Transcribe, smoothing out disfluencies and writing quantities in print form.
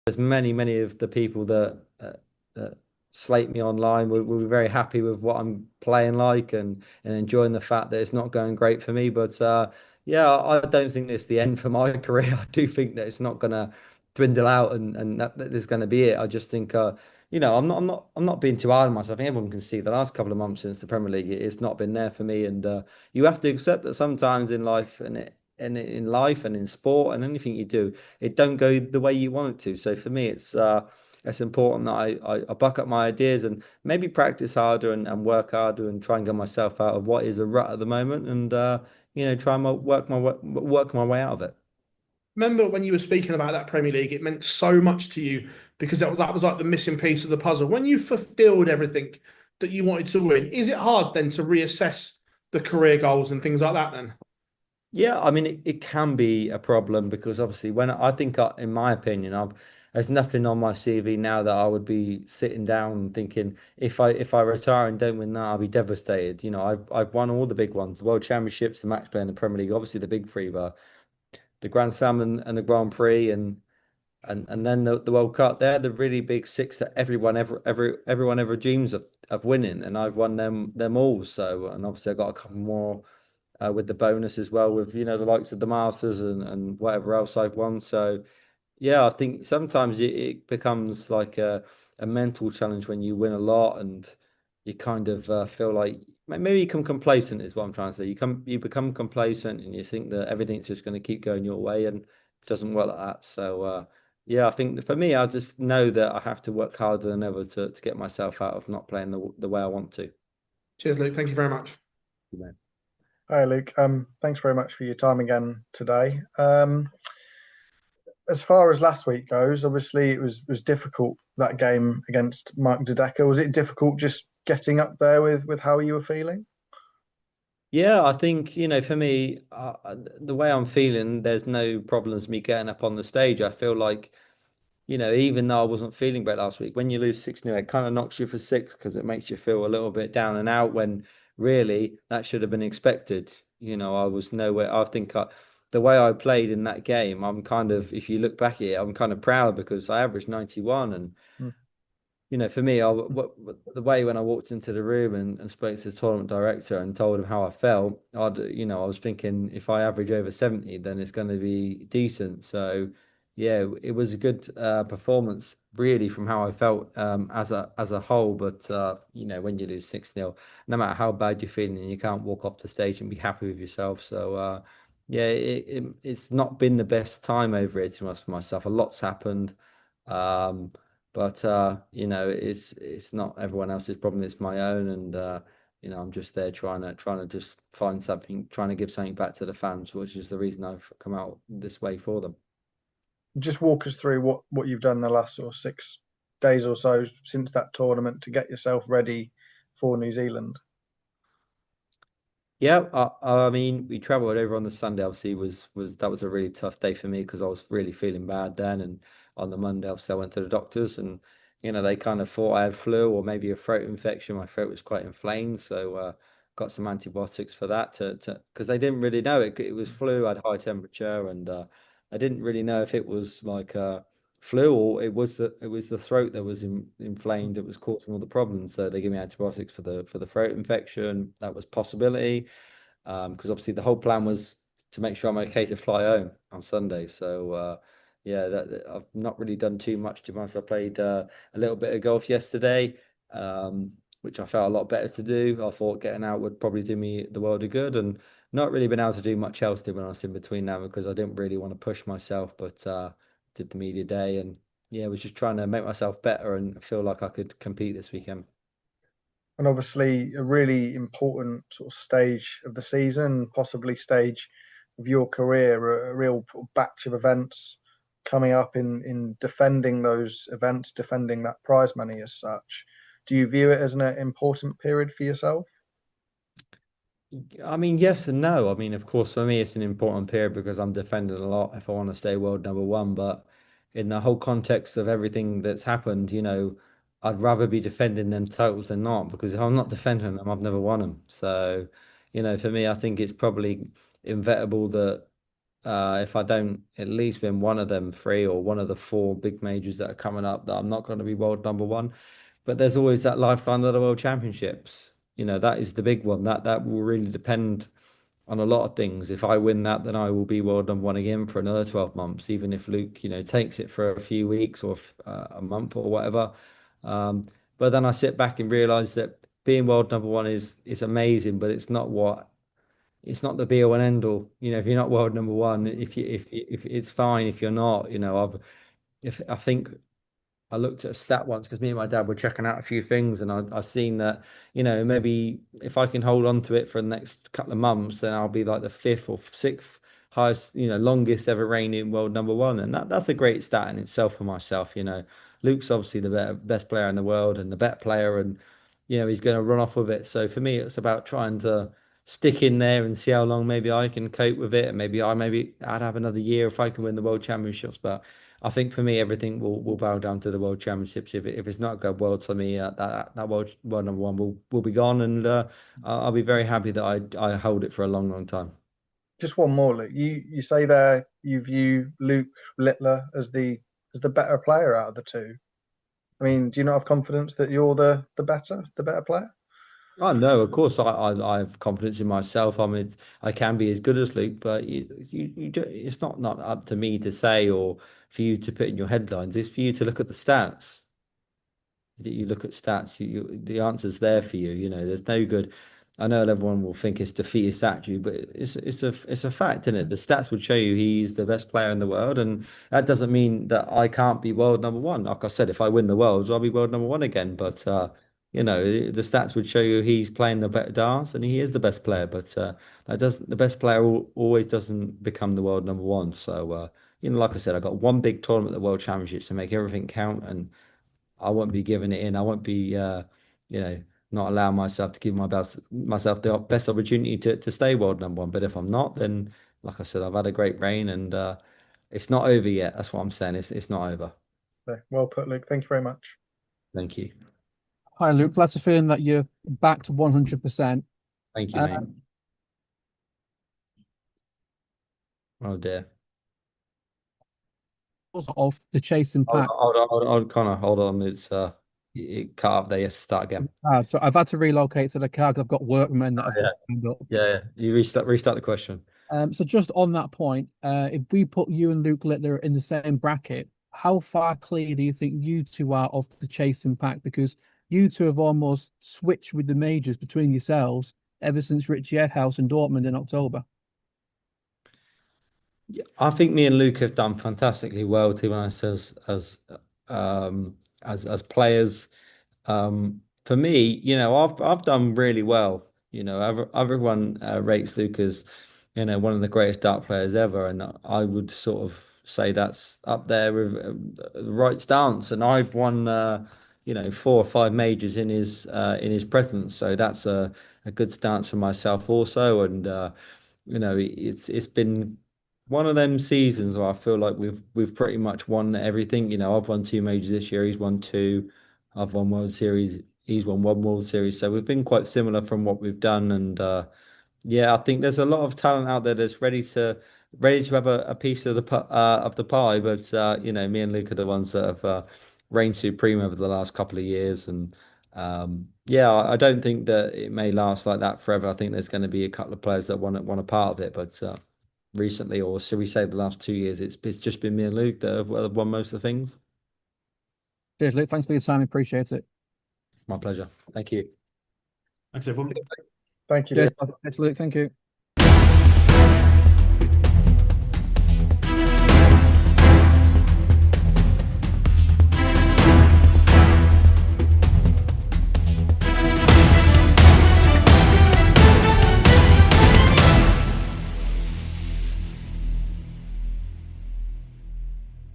there's many of the people that slate me online will be very happy with what I'm playing like and enjoying the fact that it's not going great for me. But yeah, I don't think it's the end for my career. I do think that it's not gonna dwindle out and that is going to be it. I just think I'm not being too hard on myself. I think everyone can see the last couple of months since the Premier League, it's not been there for me. And you have to accept that sometimes in life and in life and in sport and anything you do, it don't go the way you want it to. So for me, it's important that I buck up my ideas and maybe practice harder and work harder and try and get myself out of what is a rut at the moment and try and work my way out of it. Remember when you were speaking about that Premier League, it meant so much to you because that was like the missing piece of the puzzle. When you fulfilled everything that you wanted to win, is it hard then to reassess the career goals and things like that then? Yeah, I mean it can be a problem because obviously when I think in my opinion there's nothing on my CV now that I would be sitting down and thinking if I retire and don't win that I'll be devastated. I've won all the big ones, the World Championships, the match play in the Premier League, obviously the big three, but the Grand Slam and the Grand Prix and then the World Cup. They're the really big six that everyone ever dreams of winning, and I've won them all. So and obviously I got a couple more with the bonus as well, with the likes of the Masters and whatever else I've won. So yeah, I think sometimes it becomes like a mental challenge when you win a lot and you kind of feel like maybe you become complacent is what I'm trying to say. You become complacent and you think that everything's just going to keep going your way and it doesn't work like that. So yeah, I think for me, I just know that I have to work harder than ever to get myself out of not playing the way I want to. Cheers, Luke. Thank you very much. Hi, Luke. Thanks very much for your time again today. As far as last week goes, obviously it was difficult that game against Mark Dedeker. Was it difficult just getting up there with how you were feeling? Yeah, I think, for me, the way I'm feeling, there's no problems me getting up on the stage. I feel like, even though I wasn't feeling great last week, when you lose 6-0, it kind of knocks you for six because it makes you feel a little bit down and out when really that should have been expected. I was nowhere. The way I played in that game, I'm kind of, if you look back at it, I'm kind of proud because I averaged 91 and Mm. for me, the way when I walked into the room and spoke to the tournament director and told him how I felt, I was thinking if I average over 70, then it's going to be decent. So, yeah, it was a good performance, really, from how I felt as a whole. But when you lose 6-0, no matter how bad you're feeling, you can't walk off the stage and be happy with yourself. So, yeah, it's not been the best time over it to us for myself. A lot's happened. Um, but it's not everyone else's problem, it's my own and I'm just there trying to just find something, trying to give something back to the fans, which is the reason I've come out this way for them. Just walk us through what you've done the last sort of 6 days or so since that tournament to get yourself ready for New Zealand. Yeah, I mean, we travelled over on the Sunday. Obviously, was that was a really tough day for me because I was really feeling bad then. And on the Monday, obviously, I went to the doctors, and they kind of thought I had flu or maybe a throat infection. My throat was quite inflamed, so got some antibiotics for that to because they didn't really know it. It was flu. I had high temperature, and I didn't really know if it was like flu or it was the throat that was inflamed that was causing all the problems. So they gave me antibiotics for the throat infection. That was possibility because obviously the whole plan was to make sure I'm okay to fly home on Sunday. So yeah, I've not really done too much to be honest. I played a little bit of golf yesterday, which I felt a lot better to do. I thought getting out would probably do me the world of good, and not really been able to do much else to be honest in between now because I didn't really want to push myself, but did the media day and yeah, was just trying to make myself better and feel like I could compete this weekend. And obviously a really important sort of stage of the season, possibly stage of your career, a real batch of events coming up in defending those events, defending that prize money as such. Do you view it as an important period for yourself? I mean, yes and no. I mean, of course, for me, it's an important period because I'm defending a lot if I want to stay world number one. But in the whole context of everything that's happened, I'd rather be defending them titles than not because if I'm not defending them, I've never won them. So, for me, I think it's probably inevitable that if I don't at least win one of them three or one of the four big majors that are coming up, that I'm not going to be world number one. But there's always that lifeline of the World Championships. That is the big one. That will really depend on a lot of things. If I win that, then I will be world number one again for another 12 months, even if Luke, takes it for a few weeks or a month or whatever. But then I sit back and realize that being world number one is amazing, but it's not the be all and end all. If you're not world number one, if it's fine if you're not. If I think I looked at a stat once because me and my dad were checking out a few things, and I seen that, maybe if I can hold on to it for the next couple of months, then I'll be like the fifth or sixth highest, longest ever reigning world number one. And that's a great stat in itself for myself. Luke's obviously the best player in the world and the better player, and he's going to run off with it. So for me, it's about trying to stick in there and see how long maybe I can cope with it, and maybe I'd have another year if I can win the world championships. But I think for me, everything will bow down to the World Championships. If it's not a good world for me, that world number one will be gone, and I'll be very happy that I hold it for a long, long time. Just one more, Luke. You say there you view Luke Littler as the better player out of the two. I mean, do you not have confidence that you're the better player? Oh no, of course I have confidence in myself. I mean, I can be as good as Luke, but it's not up to me to say or for you to put in your headlines. It's for you to look at the stats. You look at stats, the answer's there for you. There's no good. I know everyone will think it's defeatist attitude, but it's a fact, isn't it? The stats would show you he's the best player in the world, and that doesn't mean that I can't be world number one. Like I said, if I win the worlds, I'll be world number one again. But the stats would show you he's playing the better darts, and he is the best player. But the best player always doesn't become the world number one. So like I said, I got one big tournament at the World Championships to make everything count, and I won't be giving it in. I won't be, you know, not allow myself to give myself the best opportunity to stay world number one. But if I'm not, then like I said, I've had a great reign, and it's not over yet. That's what I'm saying. It's not over. Okay, well put, Luke. Thank you very much. Thank you. Hi, Luke. Glad to feeling that you're back to 100%. Thank you, mate. Oh dear. Of the chasing pack. Hold on. It's it cut off there. You have to start again. So I've had to relocate to the car 'cause I've got workmen that have just turned up. Yeah. You restart the question. So just on that point, if we put you and Luke Littler in the same bracket, how far clear do you think you two are of the chasing pack? Because you two have almost switched with the majors between yourselves ever since Richie Edhouse and Dortmund in October. Yeah, I think me and Luke have done fantastically well, to be honest, as players. For me, I've done really well. Everyone rates Luke as, one of the greatest dart players ever, and I would sort of say that's up there with the right stance. And I've won, four or five majors in his presence, so that's a good stance for myself also. And it's been one of them seasons where I feel like we've pretty much won everything. I've won two majors this year. He's won two. I've won World Series. He's won one World Series. So we've been quite similar from what we've done. And yeah, I think there's a lot of talent out there that's ready to have a piece of the pie. But me and Luke are the ones that have reigned supreme over the last couple of years. And yeah, I don't think that it may last like that forever. I think there's going to be a couple of players that want a part of it, but recently, or should we say the last 2 years, it's just been me and Luke that have won most of the things. Cheers, Luke. Thanks for your time. Appreciate it. My pleasure. Thank you. Thanks, everyone. Thank you, Cheers, Luke. Luke. Thank you.